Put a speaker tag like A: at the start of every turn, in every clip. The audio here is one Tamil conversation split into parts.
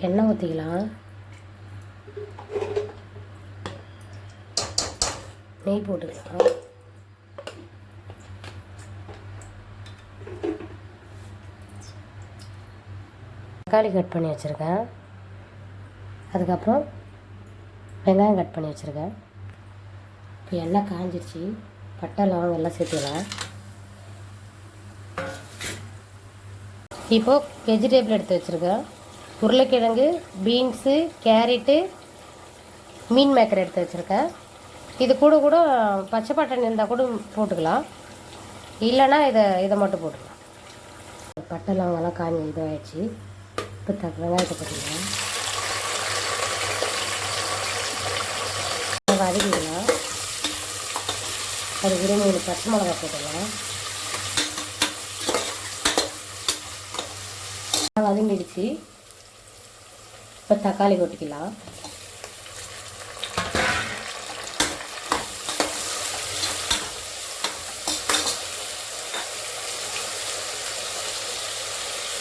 A: எண்ணெய் ஊற்றிக்கலாம். நெய் போட்டுக்கலாம். தக்காளி கட் பண்ணி வச்சுருக்கேன். அதுக்கப்புறம் வெங்காயம் கட் பண்ணி வச்சுருக்கேன். இப்போ எண்ணெய் காஞ்சிடுச்சு. பட்டை லவங்கம் எல்லாம் சேர்த்துக்கலாம். இப்போது வெஜிடேபிள் எடுத்து வச்சுருக்கேன். உருளைக்கிழங்கு, பீன்ஸு, கேரட்டு, மீன் மேக்கர் எடுத்து வச்சுருக்கேன். இது கூட கூட பச்சை பட்டாணி இருந்தால் கூட போட்டுக்கலாம், இல்லைன்னா இதை மட்டும் போட்டுக்கலாம். பட்டை லவங்கெல்லாம் காஞ்சி இதாகிடுச்சு. இப்போ வெங்காயத்தை போட்டுக்கலாம். வதக்கிக்கலாம். அது கூட 3 பச்சை மிளகாய் போட்டுக்கலாம். வதங்கிடுச்சு. இப்போ தக்காளி கொட்டிக்கலாம்.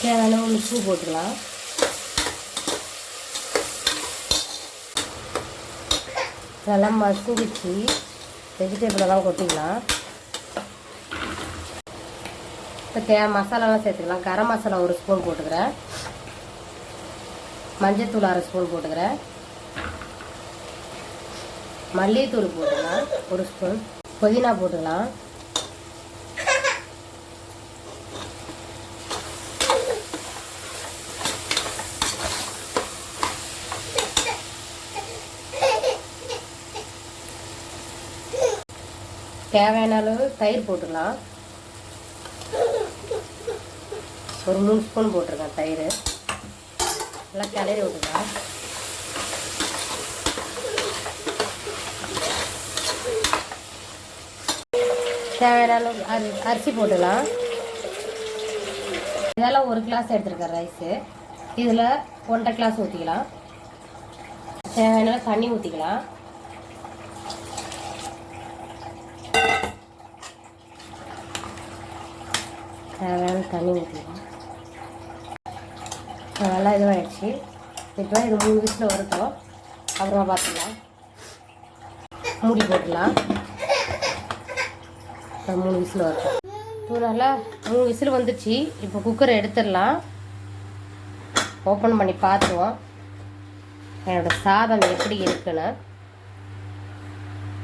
A: தேவையான உப்பு போட்டுக்கலாம். இதெல்லாம் மசிஞ்சிச்சு. வெஜிடபிளெல்லாம் கொட்டிக்கலாம். இப்போ மசாலாலாம் சேர்த்துக்கலாம். கரம் மசாலா 1 ஸ்பூன் போட்டுக்கிறேன். மஞ்சத்தூள் 1/2 ஸ்பூன் போட்டுக்கிறேன். மல்லித்தூள் போட்டுக்கலாம் 1 ஸ்பூன். புதினா போட்டுக்கலாம். தேவையான அளவு தயிர் போட்டுக்கலாம். ஒரு 3 ஸ்பூன் போட்டிருக்கேன் தயிர். நல்லா கிளறி விட்டுக்கலாம். தேவையான அளவு அரிசி போட்டுக்கலாம். இதெல்லாம் 1 கிளாஸ் எடுத்துருக்கேன் ரைஸு. இதில் 1.5 கிளாஸ் ஊற்றிக்கலாம். தேவையான அளவு தண்ணி ஊற்றிக்கலாம். தேவையான தண்ணி ஊற்றிக்கலாம். நல்லா இதுவாகிடுச்சு. இப்போ இது 3 விசில் வரட்டும். அப்புறமா பார்த்துக்கலாம். மூடி போட்டுடலாம். 3 விசில் வரட்டும். இப்போ நல்லா 3 விசில் வந்துடுச்சு. இப்போ குக்கரை எடுத்துடலாம். ஓப்பன் பண்ணி பார்த்துருவோம் என்னோடய சாதம் எப்படி இருக்குன்னு.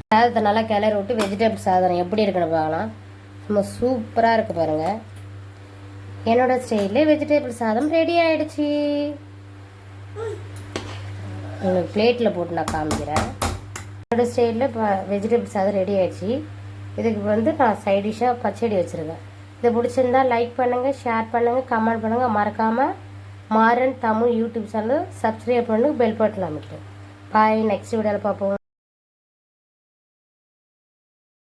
A: சாதத்தை நல்லா கிளறி விட்டு வெஜிடபிள் சாதம் எப்படி இருக்குன்னு பார்க்கலாம். ரொம்ப சூப்பராக இருக்குது பாருங்கள். என்னோட ஸ்டைலில் வெஜிடபிள் சாதம் ரெடி ஆகிடுச்சு. உங்களுக்கு பிளேட்டில் போட்டு நான் காமிக்கிறேன். என்னோட ஸ்டைலில் இப்போ வெஜிடபிள் சாதம் ரெடி ஆகிடுச்சு. இதுக்கு நான் சைட் டிஷ்ஷாக பச்சடி வச்சுருக்கேன். இதை பிடிச்சிருந்தா லைக் பண்ணுங்கள், ஷேர் பண்ணுங்கள், கமெண்ட் பண்ணுங்கள். மறக்காமல் Maran Tamil YouTube channel subscribe பண்ணுங்கள், பெல் பட்டன் அமைக்கிறேன். பாய். நெக்ஸ்ட் வீடியோவில் பார்ப்போம்.